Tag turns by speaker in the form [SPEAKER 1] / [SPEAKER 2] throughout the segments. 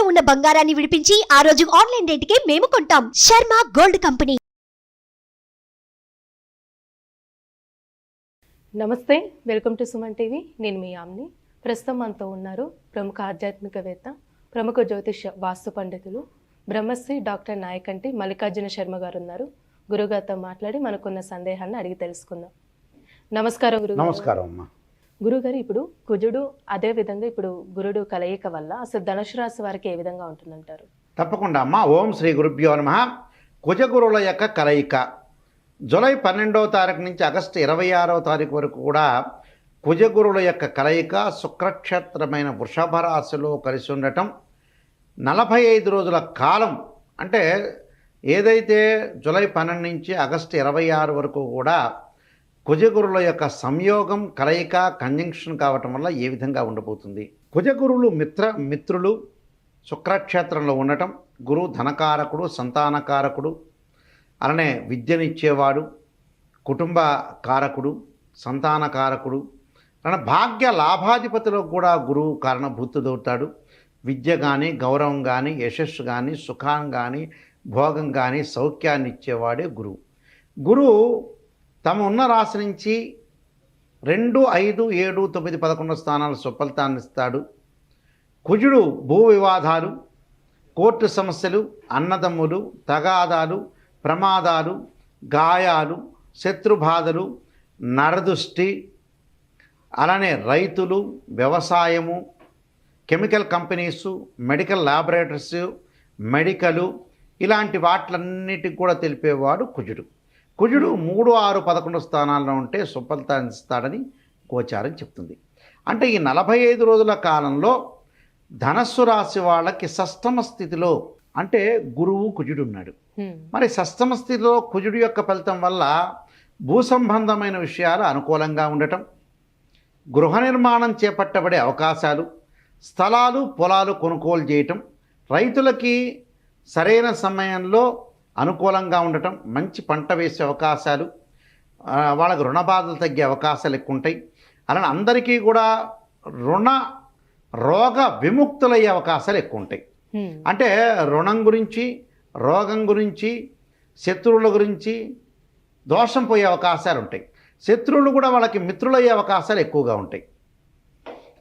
[SPEAKER 1] ఉన్న బంగారాన్ని విడిపించి ఆ రోజు ఆన్లైన్ రేటుకే మేము కొంటాం. Sharma gold company.
[SPEAKER 2] నమస్తే, వెల్కమ్ టు సుమన్ టీవీ. నేను మీ ఆమ్ని. ప్రస్తుతం మనతో ఉన్నారు ప్రముఖ ఆధ్యాత్మికవేత్త, ప్రముఖ జ్యోతిష వాస్తు పండితులు, బ్రహ్మశ్రీ డాక్టర్ నాయకంటి మల్లికార్జున శర్మ గారు ఉన్నారు. గురుగారితో మాట్లాడి మనకున్న సందేహాలను అడిగి తెలుసుకుందాం. నమస్కారం గురుగారు.
[SPEAKER 3] నమస్కారం అమ్మా.
[SPEAKER 2] గురుగారు, ఇప్పుడు కుజుడు అదే విధంగా ఇప్పుడు గురుడు కలయిక వల్ల అసలు ధనుసు రాశి వారికి ఏ విధంగా ఉంటుందంటారు?
[SPEAKER 3] తప్పకుండా అమ్మా. ఓం శ్రీ గురుభ్యో నమః. కుజగురుల యొక్క కలయిక జూలై 12వ తారీఖు నుంచి ఆగస్టు 26వ తారీఖు వరకు కూడా కుజగురుల యొక్క కలయిక శుక్రక్షేత్రమైన వృషభ రాశిలో కలిసి ఉండటం 45 రోజుల కాలం. అంటే ఏదైతే జూలై 12 నుంచి ఆగస్టు 26 వరకు కూడా కుజగురుల యొక్క సంయోగం, కలయిక, కంజంక్షన్ కావటం వల్ల ఏ విధంగా ఉండబోతుంది. కుజగురులు మిత్రులు శుక్రక్షేత్రంలో ఉండటం. గురువు ధనకారకుడు, సంతానకారకుడు, అలానే విద్యనిచ్చేవాడు, కుటుంబ కారకుడు, సంతానకారకుడు, అలానే భాగ్య లాభాధిపతిలో కూడా గురువు కారణభూతుడవుతాడు. విద్య కానీ, గౌరవం కానీ, యశస్సు కానీ, సుఖం కానీ, భోగం కానీ, సౌఖ్యాన్ని ఇచ్చేవాడే గురువు. గురువు తమ ఉన్న రాశి నుంచి 2, 5, 7, 9, 11 స్థానాల సుఫలితాన్ని ఇస్తాడు. కుజుడు భూ వివాదాలు, కోర్టు సమస్యలు, అన్నదమ్ములు, తగాదాలు, ప్రమాదాలు, గాయాలు, శత్రుబాధలు, నరదృష్టి, అలానే రైతులు, వ్యవసాయము, chemical companies, medical laboratories, medical, ఇలాంటి వాటిలన్నిటికి కూడా తెలిపేవాడు కుజుడు. కుజుడు 3, 6, 11 స్థానాల్లో ఉంటే సుఫలితాన్ని ఇస్తాడని గోచారం చెప్తుంది. అంటే ఈ 45 రోజుల కాలంలో ధనస్సు రాశి వాళ్ళకి షష్టమ స్థితిలో, అంటే గురువు కుజుడు ఉన్నాడు. మరి షష్టమ స్థితిలో కుజుడు యొక్క ఫలితం వల్ల భూ సంబంధమైన విషయాలు అనుకూలంగా ఉండటం, గృహ నిర్మాణం చేపట్టబడే అవకాశాలు, స్థలాలు పొలాలు కొనుగోలు చేయటం, రైతులకి సరైన సమయంలో అనుకూలంగా ఉండటం, మంచి పంట వేసే అవకాశాలు, వాళ్ళకి రుణ బాధలు తగ్గే అవకాశాలు ఎక్కువ ఉంటాయి. అలానే అందరికీ కూడా రోగ విముక్తులయ్యే అవకాశాలు ఎక్కువ ఉంటాయి. అంటే రుణం గురించి, రోగం గురించి, శత్రువుల గురించి, దోషం పోయే అవకాశాలు ఉంటాయి. శత్రువులు కూడా వాళ్ళకి మిత్రులయ్యే అవకాశాలు ఎక్కువగా ఉంటాయి.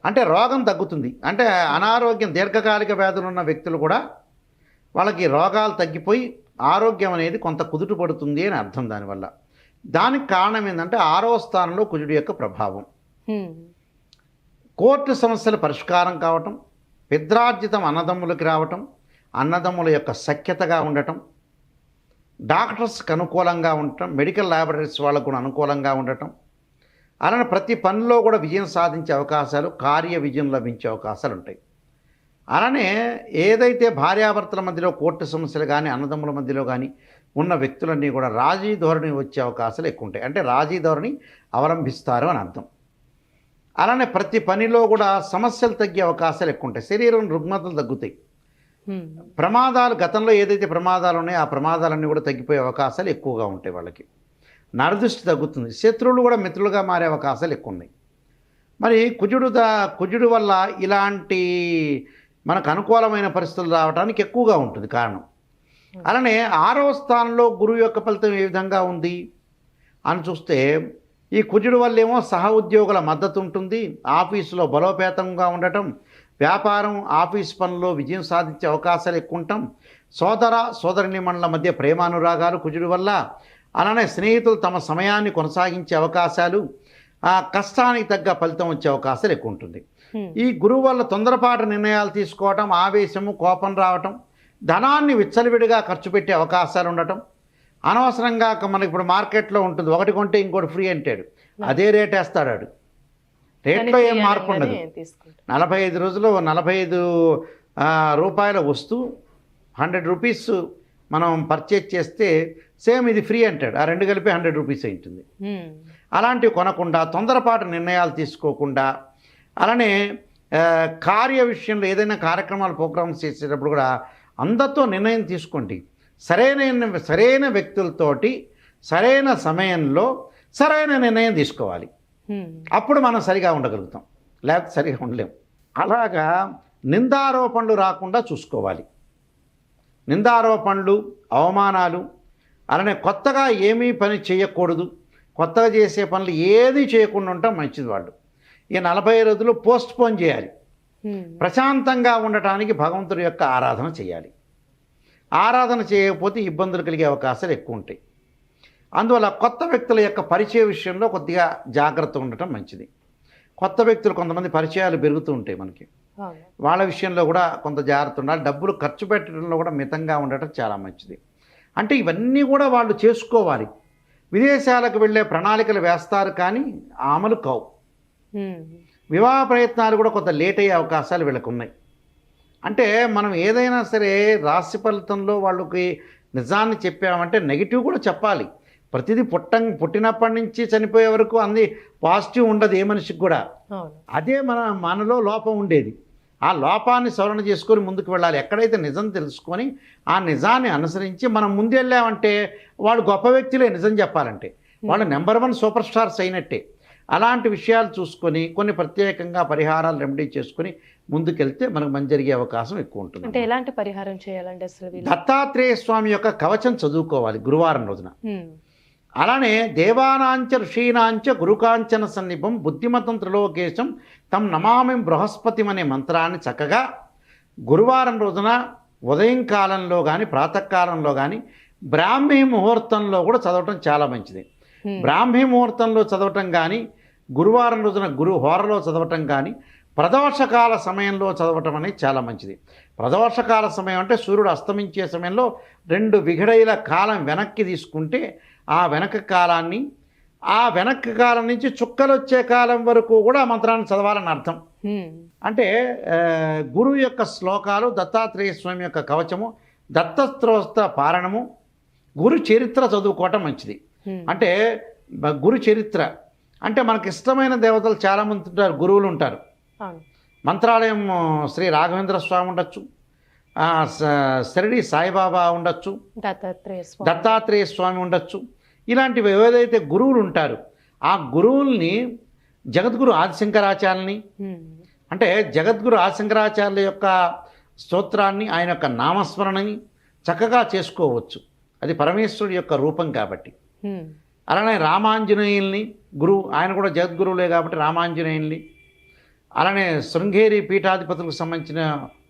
[SPEAKER 3] అంటే రోగం తగ్గుతుంది. అంటే అనారోగ్యం, దీర్ఘకాలిక వ్యాధులు ఉన్న వ్యక్తులు కూడా వాళ్ళకి రోగాలు తగ్గిపోయి ఆరోగ్యం అనేది కొంత కుదుట పడుతుంది అని అర్థం. దానివల్ల దానికి కారణం ఏంటంటే 6వ స్థానంలో కుజుడి యొక్క ప్రభావం. కోర్టు సమస్యల పరిష్కారం కావటం, పిత్రార్జితం అన్నదమ్ములకి రావటం, అన్నదమ్ముల యొక్క సఖ్యతగా ఉండటం, డాక్టర్స్కి అనుకూలంగా ఉండటం, మెడికల్ ల్యాబొరేటరీస్ వాళ్ళకు కూడా అనుకూలంగా ఉండటం, అలానే ప్రతి పనిలో కూడా విజయం సాధించే అవకాశాలు, కార్య విజయం లభించే అవకాశాలు ఉంటాయి. అలానే ఏదైతే భార్యాభర్తల మధ్యలో కోర్టు సమస్యలు కానీ, అన్నదమ్ముల మధ్యలో కానీ ఉన్న వ్యక్తులన్నీ కూడా రాజీ ధోరణి వచ్చే అవకాశాలు ఎక్కువ ఉంటాయి. అంటే రాజీ ధోరణి అవలంబిస్తారు అని అర్థం. అలానే ప్రతి పనిలో కూడా సమస్యలు తగ్గే అవకాశాలు ఎక్కువ ఉంటాయి. శరీరం రుగ్మతలు తగ్గుతాయి. ప్రమాదాలు, గతంలో ఏదైతే ప్రమాదాలు ఉన్నాయో ఆ ప్రమాదాలన్నీ కూడా తగ్గిపోయే అవకాశాలు ఎక్కువగా ఉంటాయి. వాళ్ళకి నరదృష్టి తగ్గుతుంది. శత్రువులు కూడా మిత్రులుగా మారే అవకాశాలు ఎక్కువ ఉన్నాయి. మరి కుజుడు వల్ల ఇలాంటి మనకు అనుకూలమైన పరిస్థితులు రావడానికి ఎక్కువగా ఉంటుంది కారణం. అలానే 6వ స్థానంలో గురువు యొక్క ఫలితం ఏ విధంగా ఉంది అని చూస్తే, ఈ కుజుడు వల్లేమో సహ ఉద్యోగుల మద్దతు ఉంటుంది, ఆఫీసులో బలోపేతంగా ఉండటం, వ్యాపారం, ఆఫీస్ పనుల్లో విజయం సాధించే అవకాశాలు ఎక్కువ ఉంటాం, సోదరిమణుల మధ్య ప్రేమానురాగాలు కుజుడు వల్ల, అలానే స్నేహితులు తమ సమయాన్ని కొనసాగించే అవకాశాలు, కష్టానికి తగ్గ ఫలితం వచ్చే అవకాశాలు ఎక్కువ ఉంటుంది. ఈ గురువు వల్ల తొందరపాటు నిర్ణయాలు తీసుకోవటం, ఆవేశము, కోపం రావటం, ధనాన్ని విచ్చలవిడిగా ఖర్చు పెట్టే అవకాశాలు ఉండటం, అనవసరంగా మనకి ఇప్పుడు మార్కెట్లో ఉంటుంది, ఒకటి కొంటే ఇంకోటి ఫ్రీ అంటాడు, అదే రేట్ వేస్తాడు. రేట్లో ఏం మార్పు ఉండదు. 45 రోజులు 45 రూపాయల వస్తువు 100 రూపీస్ మనం పర్చేజ్ చేస్తే సేమ్ ఇది ఫ్రీ అంటాడు, ఆ రెండు కలిపి 100 రూపీస్ ఉంటుంది. అలాంటివి కొనకుండా, తొందరపాటు నిర్ణయాలు తీసుకోకుండా, అలానే కార్య విషయంలో ఏదైనా కార్యక్రమాలు, ప్రోగ్రామ్స్ చేసేటప్పుడు కూడా అందరితో నిర్ణయం తీసుకోండి. సరైన వ్యక్తులతోటి సరైన సమయంలో సరైన నిర్ణయం తీసుకోవాలి. అప్పుడు మనం సరిగా ఉండగలుగుతాం, లేకపోతే సరిగా ఉండలేం. అలాగా నిందారోపణలు రాకుండా చూసుకోవాలి. నిందారోపణలు, అవమానాలు, అలానే కొత్తగా ఏమీ పని చేయకూడదు. కొత్తగా చేసే పనులు ఏది చేయకుండా ఉండటం మంచిది. వాళ్ళు ఈ 40 రోజులు పోస్ట్పోన్ చేయాలి. ప్రశాంతంగా ఉండటానికి భగవంతుడి యొక్క ఆరాధన చేయాలి. ఆరాధన చేయకపోతే ఇబ్బందులు కలిగే అవకాశాలు ఎక్కువ ఉంటాయి. అందువల్ల కొత్త వ్యక్తుల యొక్క పరిచయ విషయంలో కొద్దిగా జాగ్రత్త ఉండటం మంచిది. కొత్త వ్యక్తులు కొంతమంది పరిచయాలు పెరుగుతూ ఉంటాయి మనకి. వాళ్ళ విషయంలో కూడా కొంత జాగ్రత్త ఉండాలి. డబ్బులు ఖర్చు పెట్టడంలో కూడా మితంగా ఉండటం చాలా మంచిది. అంటే ఇవన్నీ కూడా వాళ్ళు చేసుకోవాలి. విదేశాలకు వెళ్ళే ప్రణాళికలు వేస్తారు కానీ అమలు కావు. వివాహ ప్రయత్నాలు కూడా కొంత లేట్ అయ్యే అవకాశాలు వీళ్ళకు ఉన్నాయి. అంటే మనం ఏదైనా సరే రాశి ఫలితంలో వాళ్ళకి నిజాన్ని చెప్పామంటే నెగిటివ్ కూడా చెప్పాలి. ప్రతిదీ పుట్టినప్పటి నుంచి చనిపోయే వరకు అన్ని పాజిటివ్ ఉండదు ఏ మనిషికి కూడా. అదే మనలో లోపం ఉండేది. ఆ లోపాన్ని సవరణ చేసుకొని ముందుకు వెళ్ళాలి. ఎక్కడైతే నిజం తెలుసుకొని ఆ నిజాన్ని అనుసరించి మనం ముందు వెళ్ళామంటే వాళ్ళు గొప్ప వ్యక్తులే. నిజం చెప్పాలంటే వాళ్ళు నెంబర్ 1 సూపర్ స్టార్స్ అయినట్టే. అలాంటి విషయాలు చూసుకొని కొన్ని ప్రత్యేకంగా పరిహారాలు రెమెడీ చేసుకొని ముందుకెళ్తే మనకు మంచి జరిగే అవకాశం ఎక్కువ ఉంటుంది.
[SPEAKER 2] అంటే ఎలాంటి పరిహారం చేయాలండి అసలు?
[SPEAKER 3] దత్తాత్రేయ స్వామి యొక్క కవచం చదువుకోవాలి గురువారం రోజున. అలానే దేవానాంచ ఋషీనాంచ గురుకాంచన సన్నిభం బుద్ధిమతం త్రిలోకేశం తం నమామి బృహస్పతి అనే మంత్రాన్ని చక్కగా గురువారం రోజున ఉదయం కాలంలో కానీ ప్రాతకాలంలో కానీ బ్రాహ్మీ ముహూర్తంలో కూడా చదవటం చాలా మంచిది. బ్రాహ్మీ ముహూర్తంలో చదవటం కానీ గురువారం రోజున గురు హోరలో చదవటం కానీ ప్రదోషకాల సమయంలో చదవటం అనేది చాలా మంచిది. ప్రదోషకాల సమయం అంటే సూర్యుడు అస్తమించే సమయంలో 2 విఘడైల కాలం వెనక్కి తీసుకుంటే ఆ వెనక కాలాన్ని, ఆ వెనక్కి కాలం నుంచి చుక్కలు వచ్చే కాలం వరకు కూడా మంత్రాన్ని చదవాలని అర్థం. అంటే గురువు యొక్క శ్లోకాలు, దత్తాత్రేయ స్వామి యొక్క కవచము, దత్తస్త్రోస్త పారణము, గురు చరిత్ర చదువుకోవటం మంచిది. అంటే గురు చరిత్ర అంటే మనకి ఇష్టమైన దేవతలు చాలామంది ఉంటారు, గురువులు ఉంటారు. మంత్రాలయం శ్రీ రాఘవేంద్ర స్వామి ఉండొచ్చు, షిరిడి సాయిబాబా ఉండొచ్చు, దత్తాత్రేయ స్వామి ఉండొచ్చు. ఇలాంటివి ఏదైతే గురువులు ఉంటారు ఆ గురువుల్ని జగద్గురు ఆదిశంకరాచార్యుల్ని అంటే జగద్గురు ఆదిశంకరాచార్యుల యొక్క స్తోత్రాన్ని, ఆయన యొక్క నామస్మరణని చక్కగా చేసుకోవచ్చు. అది పరమేశ్వరుడి యొక్క రూపం కాబట్టి. అలానే రామాంజనేయుల్ని గురువు, ఆయన కూడా జగద్గురువులే కాబట్టి రామాంజనేయుల్ని, అలానే శృంగేరి పీఠాధిపతులకు సంబంధించిన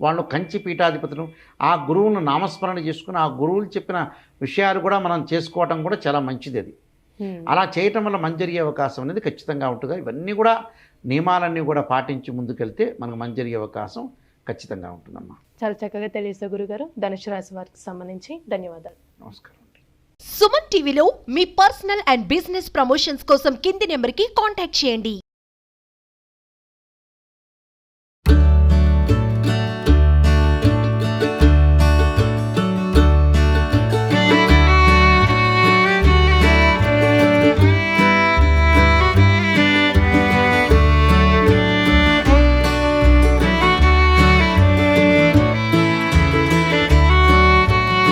[SPEAKER 3] వాళ్ళు, కంచి పీఠాధిపతులు, ఆ గురువులను నామస్మరణ చేసుకుని ఆ గురువులు చెప్పిన విషయాలు కూడా మనం చేసుకోవటం కూడా చాలా మంచిది. అది అలా చేయటం వల్ల మంచి జరిగే అవకాశం అనేది ఖచ్చితంగా ఉంటుంది. ఇవన్నీ కూడా నియమాలన్నీ కూడా పాటించి ముందుకెళ్తే మనకు మంచి జరిగే అవకాశం ఖచ్చితంగా ఉంటుందమ్మా.
[SPEAKER 2] చాలా చక్కగా తెలియజేశారు గురుగారు. ధనుసు రాశి వారికి సంబంధించి ధన్యవాదాలు.
[SPEAKER 3] నమస్కారం.
[SPEAKER 1] సుమన్ టీవీలో మీ పర్సనల్ అండ్ బిజినెస్ ప్రమోషన్స్ కోసం కింది నెంబర్కి కాంటాక్ట్ చేయండి.